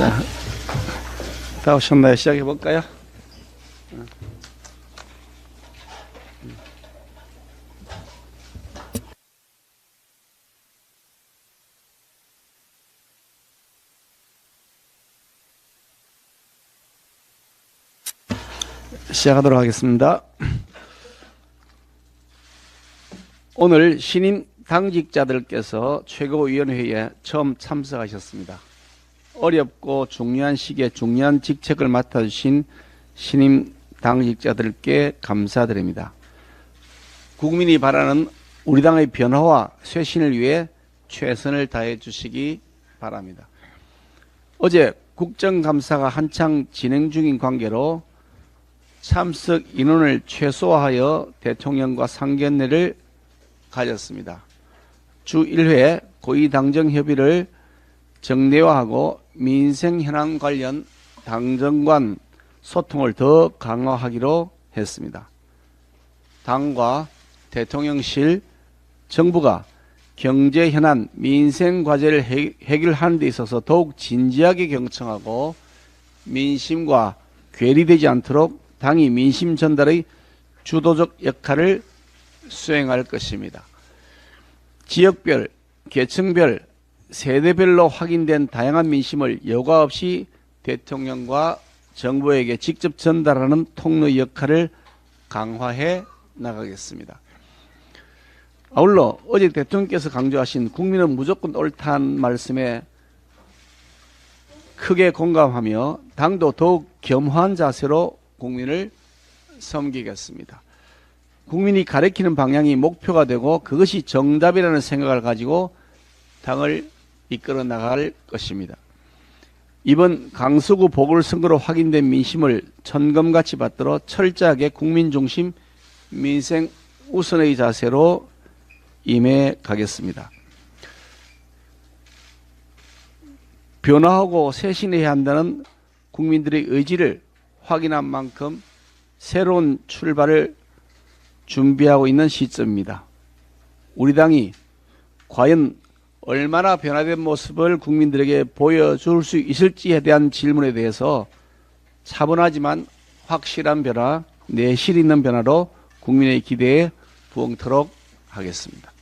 자, 다 오셨나요? 시작해 볼까요? 시작하도록 하겠습니다. 오늘 신임 당직자들께서 최고위원회에 처음 참석하셨습니다. 어렵고 중요한 시기에 중요한 직책을 맡아주신 신임 당직자들께 감사드립니다. 국민이 바라는 우리 당의 변화와 쇄신을 위해 최선을 다해 주시기 바랍니다. 어제 국정감사가 한창 진행 중인 관계로 참석 인원을 최소화하여 대통령과 상견례를 가졌습니다. 주 1회 고위당정협의를 정례화하고 민생 현안 관련 당정 간 소통을 더 강화하기로 했습니다. 당과 대통령실, 정부가 경제 현안, 민생 과제를 해결하는 데 있어서 더욱 진지하게 경청하고 민심과 괴리되지 않도록 당이 민심 전달의 주도적 역할을 수행할 것입니다. 지역별, 계층별, 세대별로 확인된 다양한 민심을 여과 없이 대통령과 정부에게 직접 전달하는 통로 역할을 강화해 나가겠습니다. 아울러 어제 대통령께서 강조하신 국민은 무조건 옳다는 말씀에 크게 공감하며 당도 더욱 겸허한 자세로 국민을 섬기겠습니다. 국민이 가리키는 방향이 목표가 되고 그것이 정답이라는 생각을 가지고 당을 이끌어 나갈 것입니다. 이번 강서구 보궐선거로 확인된 민심을 천검같이 받들어 철저하게 국민 중심 민생 우선의 자세로 임해 가겠습니다. 변화하고 쇄신해야 한다는 국민들의 의지를 확인한 만큼 새로운 출발을 준비하고 있는 시점입니다. 우리 당이 과연 얼마나 변화된 모습을 국민들에게 보여줄 수 있을지에 대한 질문에 대해서 차분하지만 확실한 변화, 내실 있는 변화로 국민의 기대에 부응토록 하겠습니다.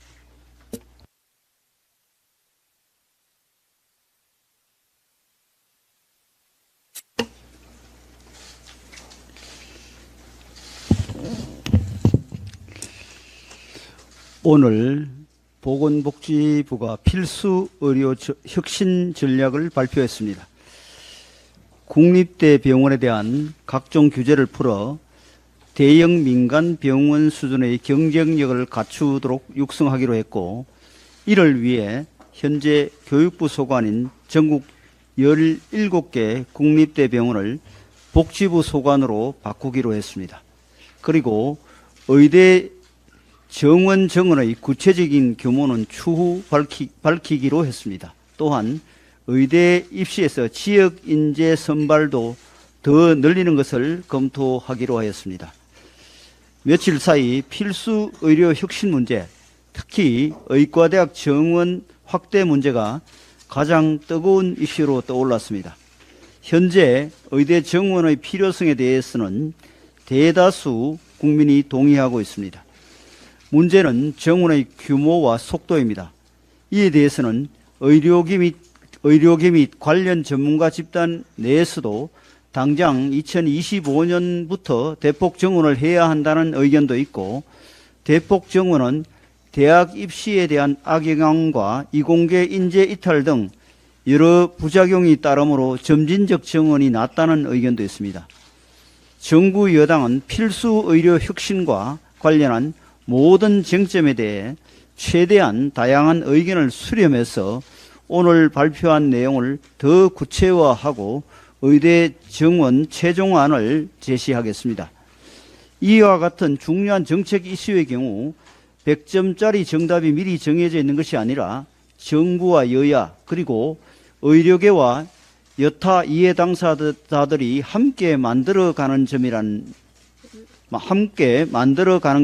오늘 보건복지부가 필수 의료 혁신 전략을 발표했습니다. 국립대 병원에 대한 각종 규제를 풀어 대형 민간 병원 수준의 경쟁력을 갖추도록 육성하기로 했고, 이를 위해 현재 교육부 소관인 전국 17개 국립대 병원을 복지부 소관으로 바꾸기로 했습니다. 그리고 의대 정원 정원의 구체적인 규모는 추후 밝히기로 했습니다. 또한 의대 입시에서 지역 인재 선발도 더 늘리는 것을 검토하기로 하였습니다. 며칠 사이 필수 의료 혁신 문제, 특히 의과대학 정원 확대 문제가 가장 뜨거운 이슈로 떠올랐습니다. 현재 의대 정원의 필요성에 대해서는 대다수 국민이 동의하고 있습니다. 문제는 정원의 규모와 속도입니다. 이에 대해서는 의료계 및 관련 전문가 집단 내에서도 당장 2025년부터 대폭 정원을 해야 한다는 의견도 있고, 대폭 정원은 대학 입시에 대한 악영향과 이공계 인재 이탈 등 여러 부작용이 따르므로 점진적 정원이 낫다는 의견도 있습니다. 정부 여당은 필수 의료 혁신과 관련한 모든 쟁점에 대해 최대한 다양한 의견을 수렴해서 오늘 발표한 내용을 더 구체화하고 의대 정원 최종안을 제시하겠습니다. 이와 같은 중요한 정책 이슈의 경우 100점짜리 정답이 미리 정해져 있는 것이 아니라 정부와 여야 그리고 의료계와 여타 이해 당사자들이 함께 만들어가는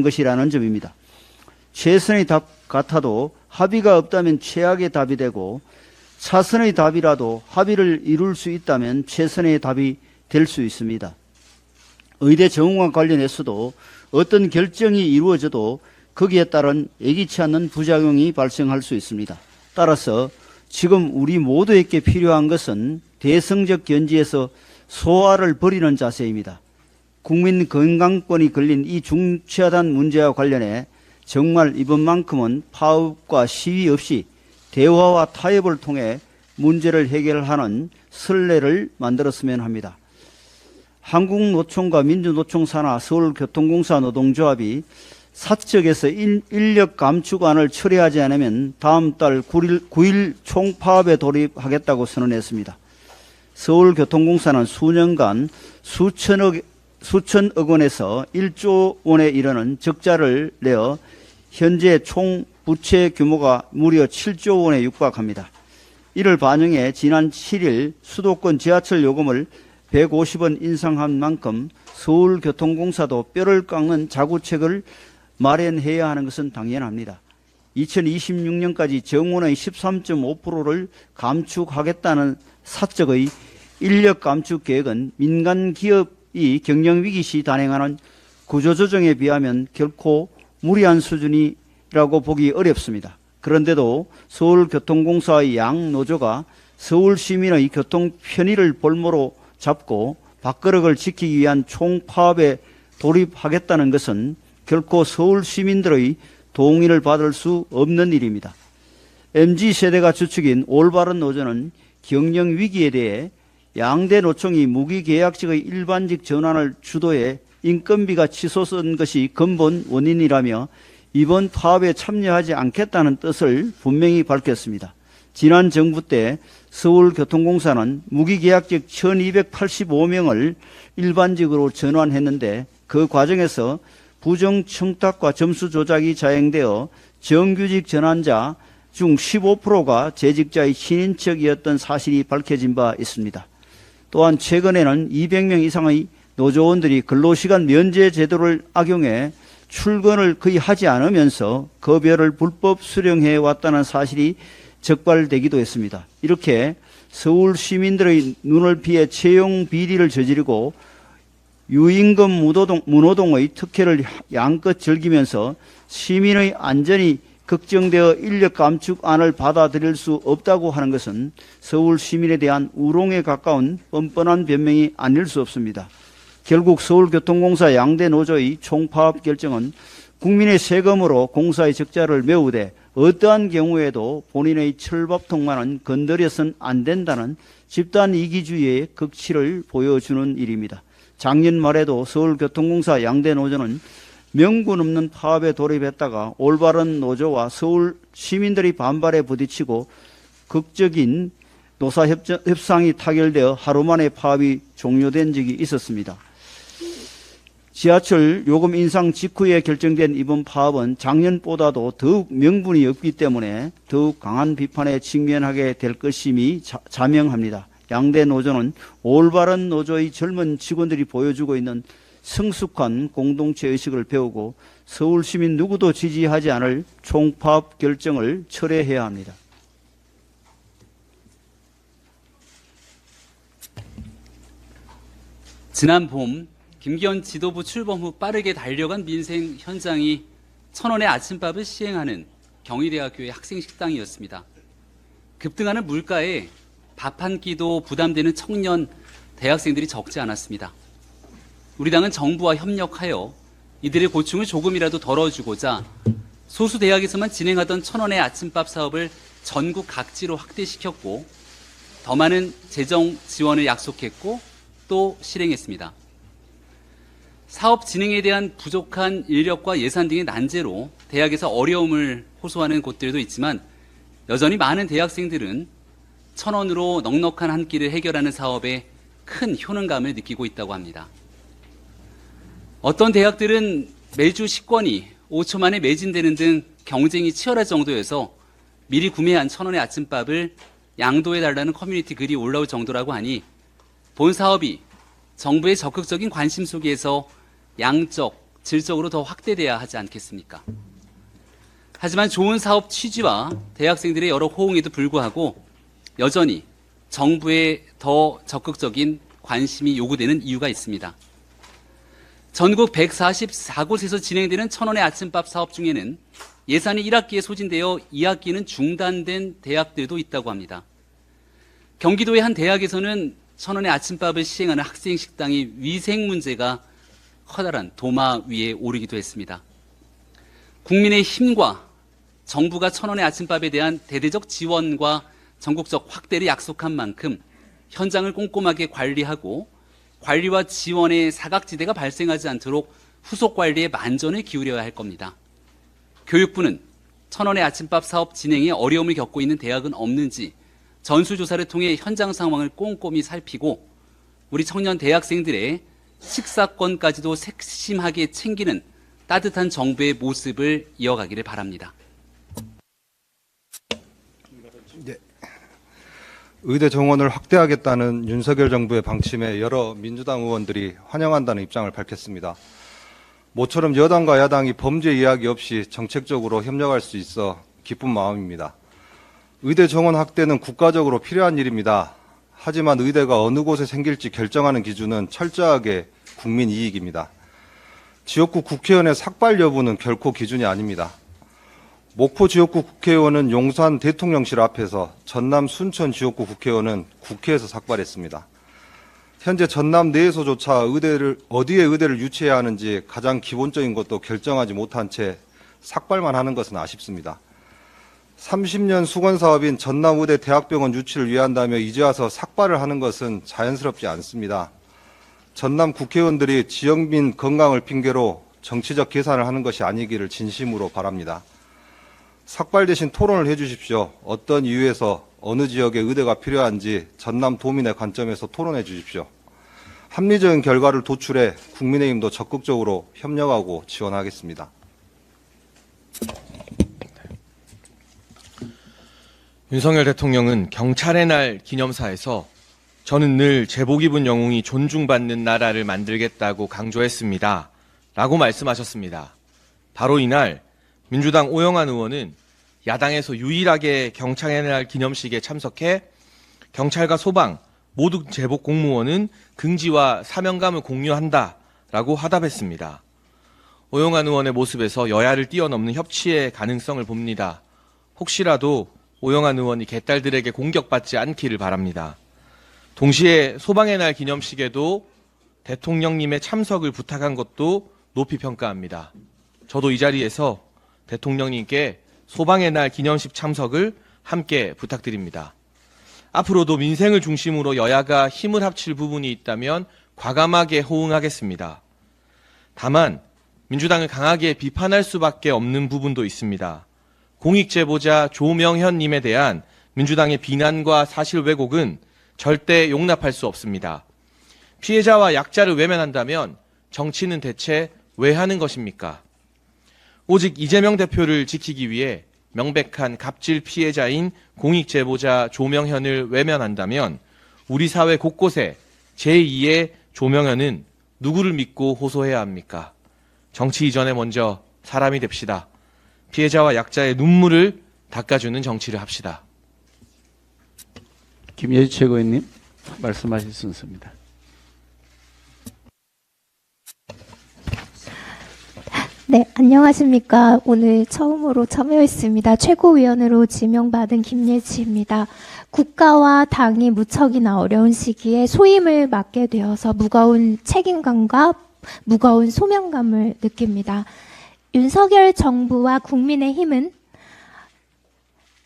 것이라는 점입니다. 최선의 답 같아도 합의가 없다면 최악의 답이 되고 차선의 답이라도 합의를 이룰 수 있다면 최선의 답이 될 수 있습니다. 의대 정원과 관련해서도 어떤 결정이 이루어져도 거기에 따른 예기치 않는 부작용이 발생할 수 있습니다. 따라서 지금 우리 모두에게 필요한 것은 대승적 견지에서 소화를 버리는 자세입니다. 국민 건강권이 걸린 이 중추하단 문제와 관련해 정말 이번만큼은 파업과 시위 없이 대화와 타협을 통해 문제를 해결하는 선례를 만들었으면 합니다. 한국노총과 민주노총 산하 서울교통공사 노동조합이 사측에서 인력 감축안을 처리하지 않으면 다음 달 9일 총파업에 돌입하겠다고 선언했습니다. 서울교통공사는 수년간 수천억 원에서 1조 원에 이르는 적자를 내어 현재 총 부채 규모가 무려 7조 원에 육박합니다. 이를 반영해 지난 7일 수도권 지하철 요금을 150원 인상한 만큼 서울교통공사도 뼈를 깎는 자구책을 마련해야 하는 것은 당연합니다. 2026년까지 정원의 13.5%를 감축하겠다는 사적의 인력 감축 계획은 민간 기업이 경영위기 시 단행하는 구조조정에 비하면 결코 무리한 수준이라고 보기 어렵습니다. 그런데도 서울교통공사의 양 노조가 서울 시민의 교통 편의를 볼모로 잡고 밥그릇을 지키기 위한 총파업에 돌입하겠다는 것은 결코 서울 시민들의 동의를 받을 수 없는 일입니다. MZ세대가 주축인 올바른 노조는 경영 위기에 대해 양대 노총이 무기계약직의 일반직 전환을 주도해 인건비가 치솟은 것이 근본 원인이라며 이번 파업에 참여하지 않겠다는 뜻을 분명히 밝혔습니다. 지난 정부 때 서울교통공사는 무기계약직 1285명을 일반직으로 전환했는데 그 과정에서 부정청탁과 점수 조작이 자행되어 정규직 전환자 중 15%가 재직자의 친인척이었던 사실이 밝혀진 바 있습니다. 또한 최근에는 200명 이상의 노조원들이 근로시간 면제 제도를 악용해 출근을 거의 하지 않으면서 급여를 불법 수령해 왔다는 사실이 적발되기도 했습니다. 이렇게 서울 시민들의 눈을 피해 채용 비리를 저지르고 유임금 무노동의 특혜를 양껏 즐기면서 시민의 안전이 걱정되어 인력 감축안을 받아들일 수 없다고 하는 것은 서울 시민에 대한 우롱에 가까운 뻔뻔한 변명이 아닐 수 없습니다. 결국 서울교통공사 양대 노조의 총파업 결정은 국민의 세금으로 공사의 적자를 메우되 어떠한 경우에도 본인의 철밥통만은 건드려선 안 된다는 집단 이기주의의 극치를 보여주는 일입니다. 작년 말에도 서울교통공사 양대 노조는 명분 없는 파업에 돌입했다가 올바른 노조와 서울 시민들이 반발에 부딪히고 극적인 노사협상이 타결되어 하루 만에 파업이 종료된 적이 있었습니다. 지하철 요금 인상 직후에 결정된 이번 파업은 작년보다도 더욱 명분이 없기 때문에 더욱 강한 비판에 직면하게 될 것임이 자명합니다. 양대 노조는 올바른 노조의 젊은 직원들이 보여주고 있는 성숙한 공동체 의식을 배우고 서울 시민 누구도 지지하지 않을 총파업 결정을 철회해야 합니다. 지난 봄 김기현 지도부 출범 후 빠르게 달려간 민생 현장이 천원의 아침밥을 시행하는 경희대학교의 학생 식당이었습니다. 급등하는 물가에 밥 한 끼도 부담되는 청년 대학생들이 적지 않았습니다. 우리 당은 정부와 협력하여 이들의 고충을 조금이라도 덜어주고자 소수 대학에서만 진행하던 천원의 아침밥 사업을 전국 각지로 확대시켰고 더 많은 재정 지원을 약속했고 또 실행했습니다. 사업 진행에 대한 부족한 인력과 예산 등의 난제로 대학에서 어려움을 호소하는 곳들도 있지만 여전히 많은 대학생들은 1,000원으로 넉넉한 한 끼를 해결하는 사업에 큰 효능감을 느끼고 있다고 합니다. 어떤 대학들은 매주 식권이 5초 만에 매진되는 등 경쟁이 치열할 정도여서 미리 구매한 1,000원의 아침밥을 양도해달라는 커뮤니티 글이 올라올 정도라고 하니 본 사업이 정부의 적극적인 관심 속에서 양적, 질적으로 더 확대돼야 하지 않겠습니까? 하지만 좋은 사업 취지와 대학생들의 여러 호응에도 불구하고 여전히 정부의 더 적극적인 관심이 요구되는 이유가 있습니다. 전국 144곳에서 진행되는 천원의 아침밥 사업 중에는 예산이 1학기에 소진되어 2학기는 중단된 대학들도 있다고 합니다. 경기도의 한 대학에서는 천원의 아침밥을 시행하는 학생 식당이 위생 문제가 커다란 도마 위에 오르기도 했습니다. 국민의 힘과 정부가 천원의 아침밥에 대한 대대적 지원과 전국적 확대를 약속한 만큼 현장을 꼼꼼하게 관리하고 관리와 지원의 사각지대가 발생하지 않도록 후속 관리에 만전을 기울여야 할 겁니다. 교육부는 천원의 아침밥 사업 진행에 어려움을 겪고 있는 대학은 없는지 전수조사를 통해 현장 상황을 꼼꼼히 살피고 우리 청년 대학생들의 식사권까지도 색심하게 챙기는 따뜻한 정부의 모습을 이어가기를 바랍니다. 의대 정원을 확대하겠다는 윤석열 정부의 방침에 여러 민주당 의원들이 환영한다는 입장을 밝혔습니다. 모처럼 여당과 야당이 범죄 이야기 없이 정책적으로 협력할 수 있어 기쁜 마음입니다. 의대 정원 확대는 국가적으로 필요한 일입니다. 하지만 의대가 어느 곳에 생길지 결정하는 기준은 철저하게 국민 이익입니다. 지역구 국회의원의 삭발 여부는 결코 기준이 아닙니다. 목포 지역구 국회의원은 용산 대통령실 앞에서 전남 순천 지역구 국회의원은 국회에서 삭발했습니다. 현재 전남 내에서조차 어디에 의대를 유치해야 하는지 가장 기본적인 것도 결정하지 못한 채 삭발만 하는 것은 아쉽습니다. 30년 수건 사업인 전남의대 대학병원 유치를 위한다며 이제 와서 삭발을 하는 것은 자연스럽지 않습니다. 전남 국회의원들이 지역민 건강을 핑계로 정치적 계산을 하는 것이 아니기를 진심으로 바랍니다. 삭발 대신 토론을 해주십시오. 어떤 이유에서 어느 지역에 의대가 필요한지 전남 도민의 관점에서 토론해 주십시오. 합리적인 결과를 도출해 국민의힘도 적극적으로 협력하고 지원하겠습니다. 윤석열 대통령은 경찰의 날 기념사에서 저는 늘 제복 입은 영웅이 존중받는 나라를 만들겠다고 강조했습니다. 라고 말씀하셨습니다. 바로 이날 민주당 오영환 의원은 야당에서 유일하게 경찰의 날 기념식에 참석해 경찰과 소방, 모두 제복 공무원은 긍지와 사명감을 공유한다라고 화답했습니다. 오영환 의원의 모습에서 여야를 뛰어넘는 협치의 가능성을 봅니다. 혹시라도 오영환 의원이 개딸들에게 공격받지 않기를 바랍니다. 동시에 소방의 날 기념식에도 대통령님의 참석을 부탁한 것도 높이 평가합니다. 저도 이 자리에서 대통령님께 소방의 날 기념식 참석을 함께 부탁드립니다. 앞으로도 민생을 중심으로 여야가 힘을 합칠 부분이 있다면 과감하게 호응하겠습니다. 다만 민주당을 강하게 비판할 수밖에 없는 부분도 있습니다. 공익제보자 조명현 님에 대한 민주당의 비난과 사실 왜곡은 절대 용납할 수 없습니다. 피해자와 약자를 외면한다면 정치는 대체 왜 하는 것입니까? 오직 이재명 대표를 지키기 위해 명백한 갑질 피해자인 공익제보자 조명현을 외면한다면 우리 사회 곳곳에 제2의 조명현은 누구를 믿고 호소해야 합니까? 정치 이전에 먼저 사람이 됩시다. 피해자와 약자의 눈물을 닦아주는 정치를 합시다. 김예지 최고위원님 말씀하실 순서입니다. 네, 안녕하십니까. 오늘 처음으로 참여했습니다. 최고위원으로 지명받은 김예지입니다. 국가와 당이 무척이나 어려운 시기에 소임을 맡게 되어서 무거운 책임감과 무거운 소명감을 느낍니다. 윤석열 정부와 국민의힘은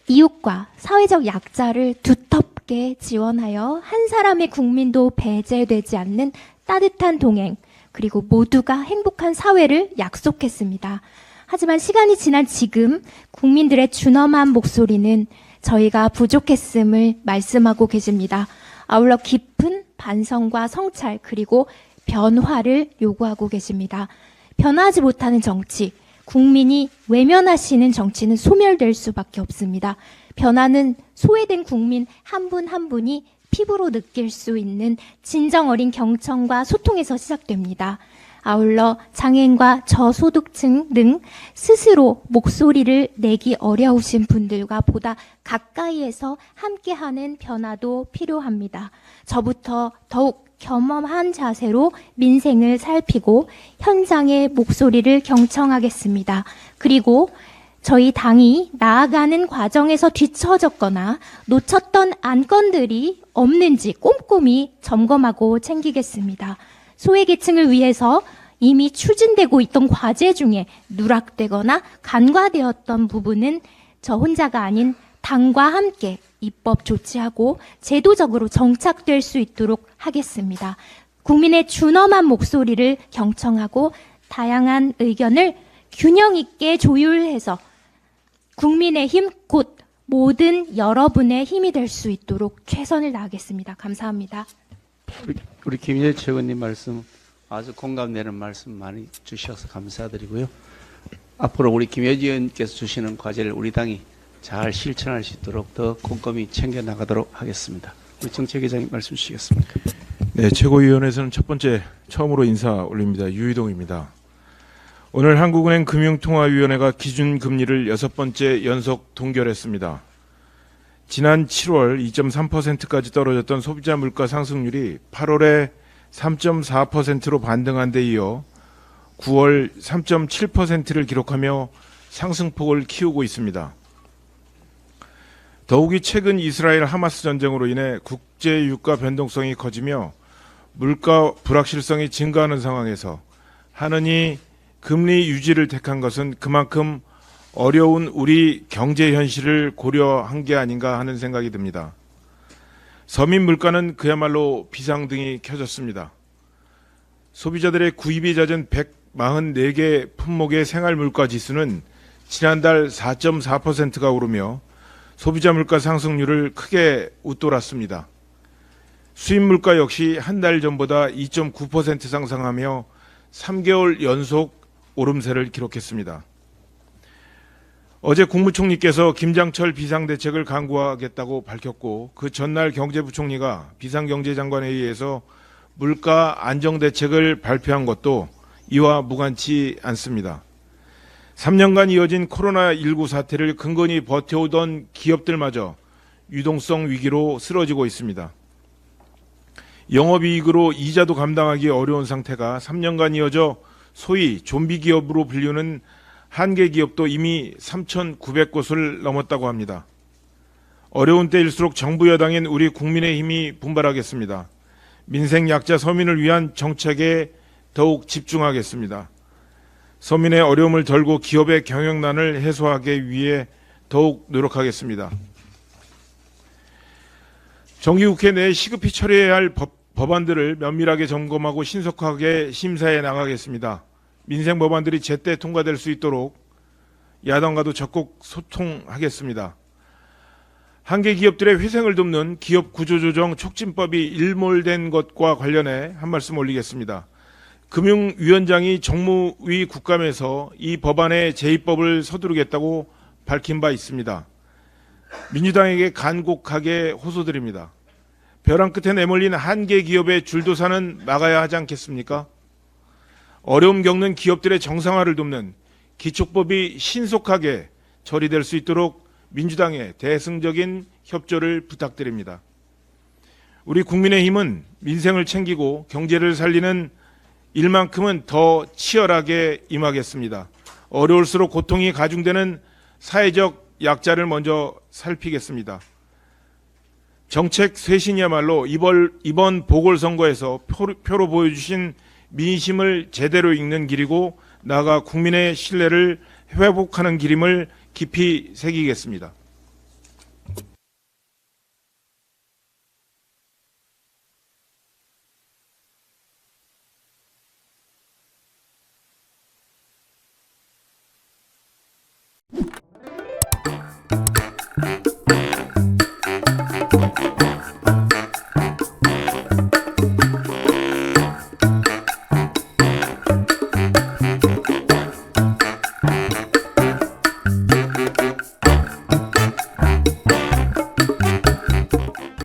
이웃과 사회적 약자를 두텁게 지원하여 한 사람의 국민도 배제되지 않는 따뜻한 동행, 그리고 모두가 행복한 사회를 약속했습니다. 하지만 시간이 지난 지금 국민들의 준엄한 목소리는 저희가 부족했음을 말씀하고 계십니다. 아울러 깊은 반성과 성찰 그리고 변화를 요구하고 계십니다. 변화하지 못하는 정치, 국민이 외면하시는 정치는 소멸될 수밖에 없습니다. 변화는 소외된 국민 한 분 한 분이 피부로 느낄 수 있는 진정 어린 경청과 소통에서 시작됩니다. 아울러 장애인과 저소득층 등 스스로 목소리를 내기 어려우신 분들과 보다 가까이에서 함께하는 변화도 필요합니다. 저부터 더욱 겸허한 자세로 민생을 살피고 현장의 목소리를 경청하겠습니다. 그리고 저희 당이 나아가는 과정에서 뒤처졌거나 놓쳤던 안건들이 없는지 꼼꼼히 점검하고 챙기겠습니다. 소외계층을 위해서 이미 추진되고 있던 과제 중에 누락되거나 간과되었던 부분은 저 혼자가 아닌 당과 함께 입법 조치하고 제도적으로 정착될 수 있도록 하겠습니다. 국민의 준엄한 목소리를 경청하고 다양한 의견을 균형 있게 조율해서 국민의힘 곧 모든 여러분의 힘이 될 수 있도록 최선을 다하겠습니다. 감사합니다. 우리 김희재 최고님 말씀 아주 공감되는 말씀 많이 주셔서 감사드리고요. 앞으로 우리 김혜지 의원께서 주시는 과제를 우리 당이 잘 실천할 수 있도록 더 꼼꼼히 챙겨나가도록 하겠습니다. 우리 정책위원장님 말씀 주시겠습니까? 네, 최고위원회에서는 첫 번째 처음으로 인사 올립니다. 유희동입니다. 오늘 한국은행 금융통화위원회가 기준금리를 6번째 연속 동결했습니다. 지난 7월 2.3%까지 떨어졌던 소비자 물가 상승률이 8월에 3.4%로 반등한 데 이어 9월 3.7%를 기록하며 상승폭을 키우고 있습니다. 더욱이 최근 이스라엘 하마스 전쟁으로 인해 국제 유가 변동성이 커지며 물가 불확실성이 증가하는 상황에서 한은이 금리 유지를 택한 것은 그만큼 어려운 우리 경제 현실을 고려한 게 아닌가 하는 생각이 듭니다. 서민 물가는 그야말로 비상등이 켜졌습니다. 소비자들의 구입이 잦은 144개 품목의 생활 물가 지수는 지난달 4.4%가 오르며 소비자 물가 상승률을 크게 웃돌았습니다. 수입 물가 역시 한 달 전보다 2.9% 상승하며 3개월 연속 오름세를 기록했습니다. 어제 국무총리께서 김장철 비상대책을 강구하겠다고 밝혔고 그 전날 경제부총리가 비상경제장관회의에서 물가 안정대책을 발표한 것도 이와 무관치 않습니다. 3년간 이어진 코로나19 사태를 근근히 버텨오던 기업들마저 유동성 위기로 쓰러지고 있습니다. 영업이익으로 이자도 감당하기 어려운 상태가 3년간 이어져 소위 좀비 기업으로 불리는 한계 기업도 이미 3,900곳을 넘었다고 합니다. 어려운 때일수록 정부 여당인 우리 국민의힘이 분발하겠습니다. 민생 약자 서민을 위한 정책에 더욱 집중하겠습니다. 서민의 어려움을 덜고 기업의 경영난을 해소하기 위해 더욱 노력하겠습니다. 정기국회 내 시급히 처리해야 할 법안들을 면밀하게 점검하고 신속하게 심사해 나가겠습니다. 민생 법안들이 제때 통과될 수 있도록 야당과도 적극 소통하겠습니다. 한계 기업들의 회생을 돕는 기업 구조조정 촉진법이 일몰된 것과 관련해 한 말씀 올리겠습니다. 금융위원장이 정무위 국감에서 이 법안의 제입법을 서두르겠다고 밝힌 바 있습니다. 민주당에게 간곡하게 호소드립니다. 벼랑 끝에 내몰린 한계 기업의 줄도사는 막아야 하지 않겠습니까? 어려움 겪는 기업들의 정상화를 돕는 기촉법이 신속하게 처리될 수 있도록 민주당의 대승적인 협조를 부탁드립니다. 우리 국민의힘은 민생을 챙기고 경제를 살리는 일만큼은 더 치열하게 임하겠습니다. 어려울수록 고통이 가중되는 사회적 약자를 먼저 살피겠습니다. 정책 쇄신이야말로 이번 보궐선거에서 표로 보여주신 민심을 제대로 읽는 길이고 나아가 국민의 신뢰를 회복하는 길임을 깊이 새기겠습니다.